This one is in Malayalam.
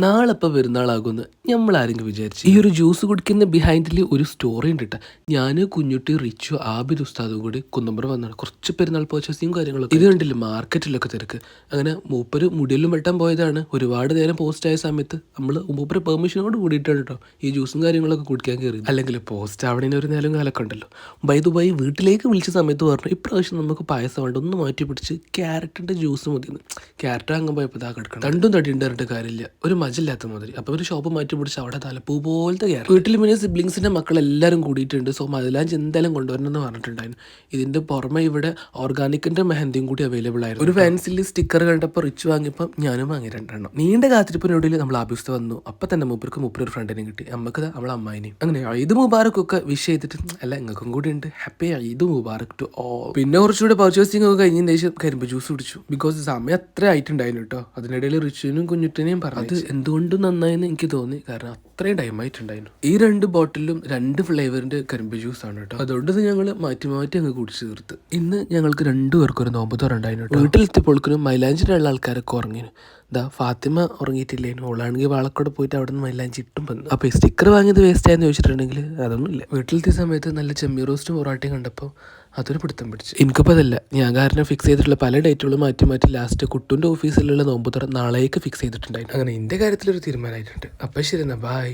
നാളെ ഇപ്പം പെരുന്നാളാകുമെന്ന് നമ്മളാരെങ്കിലും വിചാരിച്ചു. ഈ ഒരു ജ്യൂസ് കുടിക്കുന്ന ബിഹൈൻഡിൽ ഒരു സ്റ്റോറി ഉണ്ട് കേട്ടോ. ഞാൻ കുഞ്ഞുട്ടി റിച്ചു ആബിദ് ഉസ്താദും കൂടി കുന്നമ്പുറം വന്നാണ് കുറച്ച് പെരുന്നാൾ പർച്ചേസിങ് കാര്യങ്ങളൊക്കെ. ഇത് കണ്ടില്ല മാർക്കറ്റിലൊക്കെ തിരക്ക്. അങ്ങനെ മൂപ്പര് മുടിയെല്ലാം വെട്ടാൻ പോയതാണ്. ഒരുപാട് നേരം പോസ്റ്റ് ആയ സമയത്ത് നമ്മൾ മൂപ്പര് പെർമിഷനോട് കൂടിയിട്ടാണ് കേട്ടോ ഈ ജ്യൂസും കാര്യങ്ങളൊക്കെ കുടിക്കാൻ കയറി. അല്ലെങ്കിൽ പോസ്റ്റ് ആവണേന് ഒരു നേരം കാലൊക്കെ ഉണ്ടല്ലോ. ബൈ വീട്ടിലേക്ക് വിളിച്ച സമയത്ത് പറഞ്ഞു ഇപ്രാവശ്യം നമുക്ക് പായസം വേണ്ട, ഒന്ന് മാറ്റി പിടിച്ച് ക്യാരറ്റിന്റെ ജ്യൂസ് മതിയെന്ന്. ക്യാരറ്റ് വാങ്ങാൻ പോയപ്പോൾ ഇതാ കിടക്കണം. രണ്ടും തടി ഉണ്ടായിട്ട് കാര്യമില്ല, ഒരു മജില്ലാത്ത മാതിരി. അപ്പോൾ ഒരു ഷോപ്പ് മാറ്റി പിടിച്ച് അവിടെ തലപ്പൂ പോലത്തെ ക്യാരറ്റ്. വീട്ടിൽ പിന്നെ സിബ്ലിങ്സിന്റെ മക്കളെല്ലാവരും കൂടിയിട്ടുണ്ട്. സോ മതിലാഞ്ച് എന്തായാലും കൊണ്ടുവരണം എന്ന് പറഞ്ഞിട്ടുണ്ടായിരുന്നു. ഇതിന്റെ പുറമെ ഇവിടെ ഓർഗാനിക്കിന്റെ മെഹന്തിയും കൂടി അവൈലബിൾ ആയിരുന്നു. ഒരു ഫാൻസിൽ സ്റ്റിക്കർ കണ്ടപ്പോൾ റിച്ച് വാങ്ങിയപ്പോൾ ഞാനും വാങ്ങി 2 നീണ്ട കാത്തിരിപ്പിനൊടുവിൽ നമ്മൾ ആഭ്യസ്ത വന്നു. അപ്പൊ തന്നെ മൂപ്പർക്ക് ഒരു ഫ്രണ്ടിനെ കിട്ടി. നമുക്ക് നമ്മളെ അമ്മായിനെയും. അങ്ങനെ ഈദ് മുബാറക്കൊക്കെ വിഷ് ചെയ്തിട്ട് അല്ല നിങ്ങൾക്കും കൂടി ഉണ്ട് happy Eid Mubarak to all. പിന്നെ കുറച്ചുകൂടെ പർച്ചേസിംഗ് ഒക്കെ കഴിഞ്ഞതിന് ശേഷം കരിമ്പ് ജ്യൂസ് കുടിച്ചു. ബിക്കോസ് സമയം അത്ര ആയിട്ടുണ്ടായിരുന്നു കേട്ടോ. അതിനിടയിൽ റിച്ചുവിനും കുഞ്ഞുട്ടിനെയും പറഞ്ഞു. അത് എന്തുകൊണ്ടും നന്നായെന്ന് എനിക്ക് തോന്നി, കാരണം അത്രയും ടൈം ആയിട്ടുണ്ടായിരുന്നു. ഈ 2 ബോട്ടിലും 2 ഫ്ലേവറിന്റെ കരിമ്പ് ജ്യൂസ് ആണ് കേട്ടോ. അതുകൊണ്ട് ഞങ്ങൾ മാറ്റി അങ്ങ് കുടിച്ചു തീർത്ത്. ഇന്ന് ഞങ്ങൾക്ക് 2 പേർക്കും ഒരു നോമ്പ് തുറണ്ടായിരുന്നു കേട്ടോ. വീട്ടിലെത്തിയപ്പോൾക്കിനും മൈലാഞ്ചിലുള്ള ആൾക്കാരൊക്കെ ഉറങ്ങിന്. ഫാത്തിമ ഉറങ്ങിയിട്ടില്ലേനു. ഓളാണെങ്കിൽ വാളക്കോട് പോയിട്ട് അവിടെ നിന്ന് മൈലാഞ്ചി ഇട്ടും വന്നു. അപ്പോൾ ഈ സ്റ്റിക്കർ വാങ്ങിയത് വേസ്റ്റ് ആയെന്ന് ചോദിച്ചിട്ടുണ്ടെങ്കിൽ അതൊന്നുമില്ല. വീട്ടിലത്തെ സമയത്ത് നല്ല ചെമ്മീ റോസ്റ്റും പൊറാട്ടയും കണ്ടപ്പോൾ അതൊരു പിടുത്തം പിടിച്ചു. എനിക്കിപ്പോൾ അതല്ല, ഞാൻ കാരണം ഫിക്സ് ചെയ്തിട്ടുള്ള പല ഡേറ്റുകളും മാറ്റി ലാസ്റ്റ് കുട്ടുൻ്റെ ഓഫീസിലുള്ള നോമ്പ് തുറ നാളേക്ക് ഫിക്സ് ചെയ്തിട്ടുണ്ടായിരുന്നു. അങ്ങനെ എൻ്റെ കാര്യത്തിലൊരു തീരുമാനമായിട്ടുണ്ട്. അപ്പം ശരി എന്നാൽ ബൈ.